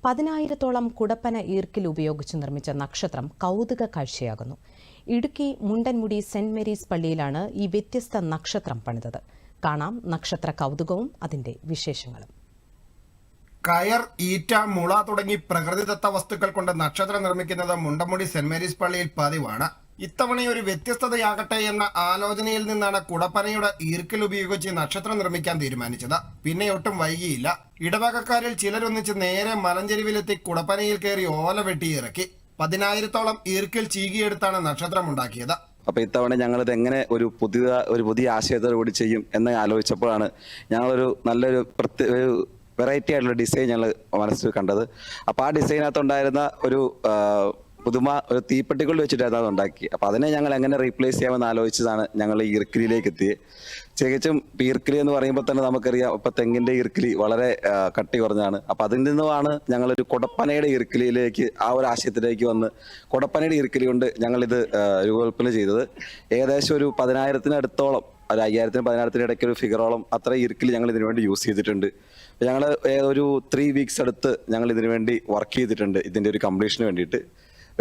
10,000-ഓളം കുടപ്പന ഈർക്കിൽ ഉപയോഗിച്ച് നിർമ്മിച്ച നക്ഷത്രം കൗതുക കാഴ്ചയാകുന്നു. ഇടുക്കി മുണ്ടൻമുടി സെന്റ് മേരീസ് പള്ളിയിലാണ് ഈ വ്യത്യസ്ത നക്ഷത്രം പണിതത്. കാണാം നക്ഷത്ര കൗതുകവും അതിന്റെ വിശേഷങ്ങളും. കയർ, ഈറ്റ, മുള തുടങ്ങി പ്രകൃതിദത്ത വസ്തുക്കൾ കൊണ്ട് നക്ഷത്രം നിർമ്മിക്കുന്നത് മുണ്ടൻമുടി സെന്റ് മേരീസ് പള്ളിയിൽ പതിവാണ്. ഇത്തവണ ഒരു വ്യത്യസ്തതയാകട്ടെ എന്ന ആലോചനയിൽ നിന്നാണ് കുടപ്പനയുടെ ഈർക്കിൽ ഉപയോഗിച്ച് നക്ഷത്രം നിർമ്മിക്കാൻ തീരുമാനിച്ചത്. പിന്നെ ഒട്ടും വൈകിയില്ല. ഇടവകക്കാരിൽ ചിലരൊന്നിച്ച് നേരെ മലഞ്ചെരുവിലെത്തി കുടപ്പനയിൽ കയറി ഓല വെട്ടിയിറക്കി 10,000-ഓളം ഈർക്കിൽ ചീകിയെടുത്താണ് നക്ഷത്രം ഉണ്ടാക്കിയത്. അപ്പോൾ ഇത്തവണ ഞങ്ങളിത് എങ്ങനെ ഒരു പുതിയ ആശയത്തോടുകൂടി ചെയ്യും എന്ന് ആലോചിച്ചപ്പോഴാണ് ഞങ്ങളൊരു നല്ലൊരു വെറൈറ്റി ആയിട്ടുള്ള ഡിസൈൻ ഞങ്ങൾ മനസ്സിൽ കണ്ടത്. അപ്പോൾ ആ ഡിസൈനകത്തുണ്ടായിരുന്ന ഒരു പുതുമ ഒരു തീപ്പെട്ടിക്കൊണ്ട് വെച്ചിട്ടായിരുന്നു അത് ഉണ്ടാക്കി. അപ്പോൾ അതിനെ ഞങ്ങൾ എങ്ങനെ റീപ്ലേസ് ചെയ്യാമെന്ന് ആലോചിച്ചതാണ് ഞങ്ങൾ ഈ ഈർക്കിലിയിലേക്ക് എത്തിയത്. തികച്ചും ഈർക്കിലി എന്ന് പറയുമ്പോൾ തന്നെ നമുക്കറിയാം, ഇപ്പം തെങ്ങിൻ്റെ ഈർക്കിലി വളരെ കട്ടി കുറഞ്ഞാണ്. അപ്പം അതിൽ നിന്നുമാണ് ഞങ്ങളൊരു കുടപ്പനയുടെ ഈർക്കിലിയിലേക്ക് ആ ഒരു ആശയത്തിലേക്ക് വന്ന് കുടപ്പനയുടെ ഈർക്കിലി കൊണ്ട് ഞങ്ങളിത് രൂപകൽപ്പന ചെയ്തത്. ഏകദേശം ഒരു 10,000-അടുത്തോളം, ഒരു 5,000-10,000 ഇടയ്ക്ക് ഒരു ഫിഗറോളം അത്ര ഈർക്കിലി ഞങ്ങൾ ഇതിനു വേണ്ടി യൂസ് ചെയ്തിട്ടുണ്ട്. ഞങ്ങൾ ഒരു 3 വീക്സ് അടുത്ത് ഞങ്ങൾ ഇതിനു വേണ്ടി വർക്ക് ചെയ്തിട്ടുണ്ട്, ഇതിൻ്റെ ഒരു കംപ്ലീഷന് വേണ്ടിയിട്ട്.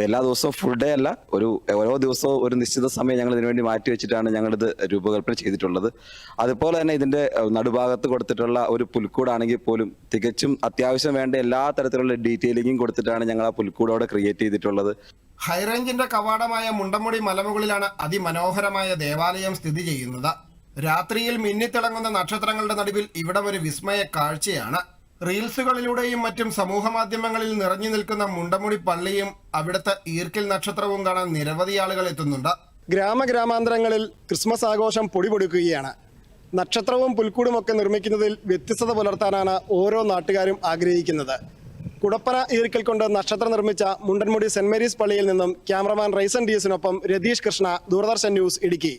എല്ലാ ദിവസവും ഫുൾ ഡേ അല്ല, ഓരോ ദിവസവും ഒരു നിശ്ചിത സമയം ഞങ്ങൾ ഇതിനു വേണ്ടി മാറ്റി വെച്ചിട്ടാണ് ഞങ്ങളിത് രൂപകൽപ്പന ചെയ്തിട്ടുള്ളത്. അതുപോലെ തന്നെ ഇതിന്റെ നടുഭാഗത്ത് കൊടുത്തിട്ടുള്ള ഒരു പുൽക്കൂടാണെങ്കിൽ പോലും തികച്ചും അത്യാവശ്യം വേണ്ട എല്ലാ തരത്തിലുള്ള ഡീറ്റെയിലിങ്ങും കൊടുത്തിട്ടാണ് ഞങ്ങൾ ആ പുൽക്കൂടോടെ ക്രിയേറ്റ് ചെയ്തിട്ടുള്ളത്. ഹൈറേഞ്ചിന്റെ കവാടമായ മുണ്ടൻമുടി മലമുകളിലാണ് അതിമനോഹരമായ ദേവാലയം സ്ഥിതി ചെയ്യുന്നത്. രാത്രിയിൽ മിന്നിത്തിളങ്ങുന്ന നക്ഷത്രങ്ങളുടെ നടുവിൽ ഇവിടം ഒരു വിസ്മയ കാഴ്ചയാണ്. റീൽസുകളിലൂടെയും മറ്റും സമൂഹ മാധ്യമങ്ങളിൽ നിറഞ്ഞു നിൽക്കുന്ന മുണ്ടൻമുടി പള്ളിയും അവിടുത്തെ ഈർക്കിൽ നക്ഷത്രവും കാണാൻ നിരവധി ആളുകൾ എത്തുന്നുണ്ട്. ഗ്രാമഗ്രാമാന്തരങ്ങളിൽ ക്രിസ്മസ് ആഘോഷം പൊടിപൊടിക്കുകയാണ്. നക്ഷത്രവും പുൽക്കൂടുമൊക്കെ നിർമ്മിക്കുന്നതിൽ വ്യത്യസ്തത പുലർത്താനാണ് ഓരോ നാട്ടുകാരും ആഗ്രഹിക്കുന്നത്. കുടപ്പന ഈർക്കിൽ കൊണ്ട് നക്ഷത്രം നിർമ്മിച്ച മുണ്ടൻമുടി സെന്റ് മേരീസ് പള്ളിയിൽ നിന്നും ക്യാമറമാൻ റൈസൻ ഡിയസിനൊപ്പം രതീഷ് കൃഷ്ണ, ദൂരദർശൻ ന്യൂസ്, ഇടുക്കി.